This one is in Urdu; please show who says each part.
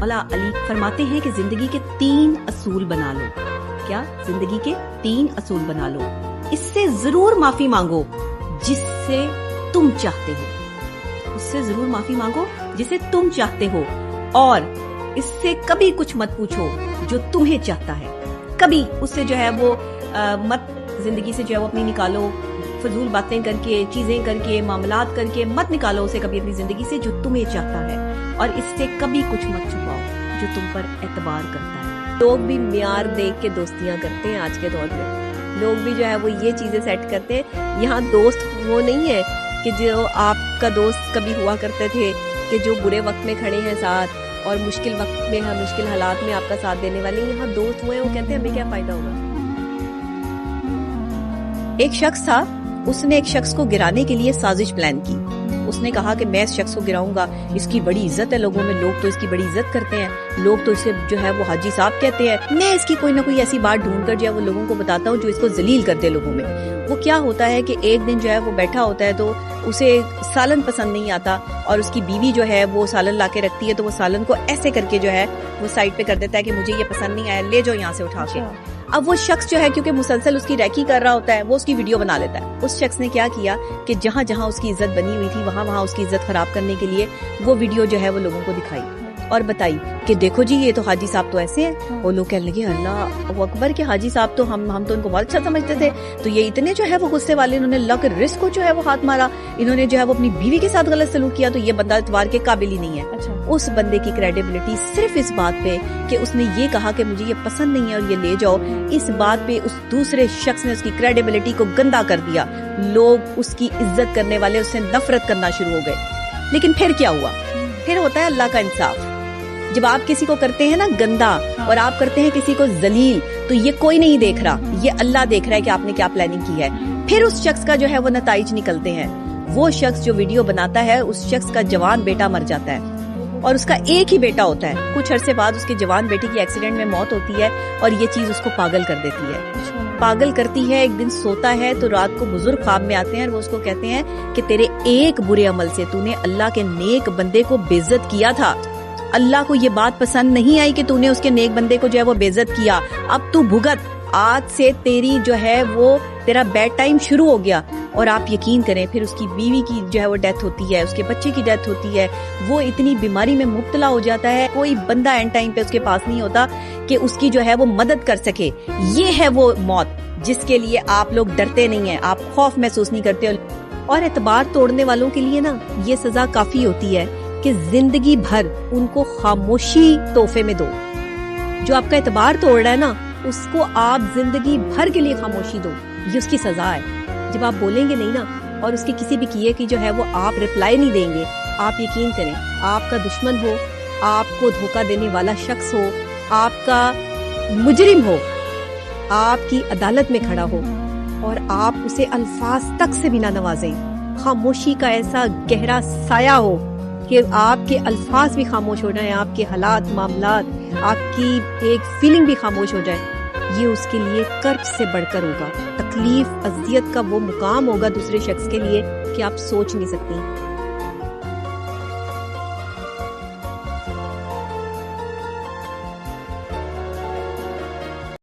Speaker 1: مولا علی فرماتے ہیں کہ زندگی کے 3 اصول بنا لو. کیا؟ زندگی کے 3 اصول بنا لو. اس سے ضرور معافی مانگو جس سے تم چاہتے ہو. اس سے ضرور معافی مانگو جسے تم چاہتے ہو، اور اس سے کبھی کچھ مت پوچھو جو تمہیں چاہتا ہے. کبھی اس سے جو ہے وہ مت زندگی سے جو ہے وہ اپنی نکالو، فضول باتیں کر کے، چیزیں کر کے، معاملات کر کے مت نکالو اسے کبھی اپنی زندگی سے جو تمہیں چاہتا ہے. اور اس سے کبھی کچھ مت چھپاؤ جو تم پر اعتبار کرتا ہے.
Speaker 2: لوگ بھی معیار دیکھ کے دوستیاں کرتے ہیں آج کے دور میں. لوگ بھی جو ہے وہ یہ چیزیں سیٹ کرتے ہیں. یہاں دوست وہ نہیں ہے کہ جو آپ کا دوست کبھی ہوا کرتے تھے کہ جو برے وقت میں کھڑے ہیں ساتھ اور مشکل وقت میں، مشکل حالات میں آپ کا ساتھ دینے والے. یہاں دوست ہوئے، وہ کہتے ہیں ہمیں کیا فائدہ ہوگا.
Speaker 1: ایک شخص تھا، اس نے ایک شخص کو گرانے کے لیے سازش پلان کی. اس نے کہا کہ میں اس شخص کو گراؤں گا، اس کی بڑی عزت ہے لوگوں میں، لوگ تو اس کی بڑی عزت کرتے ہیں، لوگ تو اسے جو ہے وہ حاجی صاحب کہتے ہیں. میں اس کی کوئی نہ کوئی ایسی بات ڈھونڈ کر جو ہے وہ لوگوں کو بتاتا ہوں جو اس کو ذلیل کر دے لوگوں میں. وہ کیا ہوتا ہے کہ ایک دن جو ہے وہ بیٹھا ہوتا ہے تو اسے سالن پسند نہیں آتا، اور اس کی بیوی جو ہے وہ سالن لا کے رکھتی ہے تو وہ سالن کو ایسے کر کے جو ہے وہ سائڈ پہ کر دیتا ہے کہ مجھے یہ پسند نہیں آیا، لے جاؤ یہاں سے اٹھا کے. اب وہ شخص جو ہے کیونکہ مسلسل اس کی ریکی کر رہا ہوتا ہے، وہ اس کی ویڈیو بنا لیتا ہے. اس شخص نے کیا کیا کہ جہاں جہاں اس کی عزت بنی ہوئی تھی وہاں اس کی عزت خراب کرنے کے لیے وہ ویڈیو جو ہے وہ لوگوں کو دکھائی اور بتائی کہ دیکھو جی یہ تو حاجی صاحب تو ایسے ہیں. وہ لوگ کہنے لگے اللہ اکبر کہ حاجی صاحب تو ہم تو ان کو بہت اچھا سمجھتے تھے، تو یہ اتنے جو ہے وہ غصے والے، انہوں نے اللہ کے رزق کو جو ہے وہ ہاتھ مارا، انہوں نے جو ہے وہ اپنی بیوی کے ساتھ غلط سلوک کیا، تو یہ بندہ اتوار کے قابل ہی نہیں ہے. اس بندے کی کریڈیبلٹی صرف اس بات پہ کہ اس نے یہ کہا کہ مجھے یہ پسند نہیں ہے اور یہ لے جاؤ، اس بات پہ اس دوسرے شخص نے اس کی کریڈیبلٹی کو گندا کر دیا. لوگ اس کی عزت کرنے والے اس سے نفرت کرنا شروع ہو گئے. لیکن پھر کیا ہوا؟ پھر ہوتا ہے اللہ کا انصاف. جب آپ کسی کو کرتے ہیں نا گندا اور آپ کرتے ہیں کسی کو ذلیل، تو یہ کوئی نہیں دیکھ رہا، یہ اللہ دیکھ رہا ہے کہ آپ نے کیا پلاننگ کی ہے. پھر اس شخص کا جو ہے وہ نتائج نکلتے ہیں. وہ شخص جو ویڈیو بناتا ہے، اس شخص کا جوان بیٹا مر جاتا ہے، اور اس کا ایک ہی بیٹا ہوتا ہے. کچھ عرصے بعد اس کے جوان بیٹے کی ایکسیڈنٹ میں موت ہوتی ہے، اور یہ چیز اس کو پاگل کر دیتی ہے. پاگل کرتی ہے. ایک دن سوتا ہے تو رات کو بزرگ خواب میں آتے ہیں اور وہ اس کو کہتے ہیں کہ تیرے ایک برے عمل سے تو نے اللہ کے نیک بندے کو بے عزت کیا تھا. اللہ کو یہ بات پسند نہیں آئی کہ تو نے اس کے نیک بندے کو جو ہے وہ بے عزت کیا. اب تو بھگت. آج سے تیری جو ہے وہ تیرا بیڈ ٹائم شروع ہو گیا. اور آپ یقین کریں پھر اس کی بیوی کی جو ہے وہ ڈیتھ ہوتی ہے، اس کے بچے کی ڈیتھ ہوتی ہے. وہ اتنی بیماری میں مبتلا ہو جاتا ہے، کوئی بندہ اینڈ ٹائم پہ اس کے پاس نہیں ہوتا کہ اس کی جو ہے وہ مدد کر سکے. یہ ہے وہ موت جس کے لیے آپ لوگ ڈرتے نہیں ہیں، آپ خوف محسوس نہیں کرتے. اور اعتبار توڑنے والوں کے لیے نا یہ سزا کافی ہوتی ہے کہ زندگی بھر ان کو خاموشی تحفے میں دو. جو آپ کا اعتبار توڑ رہا ہے نا، اس کو آپ زندگی بھر کے لیے خاموشی دو. یہ اس کی سزا ہے. جب آپ بولیں گے نہیں نا، اور اس کے کسی بھی کیے کی جو ہے وہ آپ رپلائی نہیں دیں گے، آپ یقین کریں آپ کا دشمن ہو، آپ کو دھوکہ دینے والا شخص ہو، آپ کا مجرم ہو، آپ کی عدالت میں کھڑا ہو، اور آپ اسے الفاظ تک سے بھی نہ نوازیں، خاموشی کا ایسا گہرا سایہ ہو کہ آپ کے الفاظ بھی خاموش ہو جائیں، آپ کے حالات، معاملات، آپ کی ایک فیلنگ بھی خاموش ہو جائے. یہ اس کے لیے کرب سے بڑھ کر ہوگا. تکلیف، اذیت کا وہ مقام ہوگا دوسرے شخص کے لیے کہ آپ سوچ نہیں سکتی.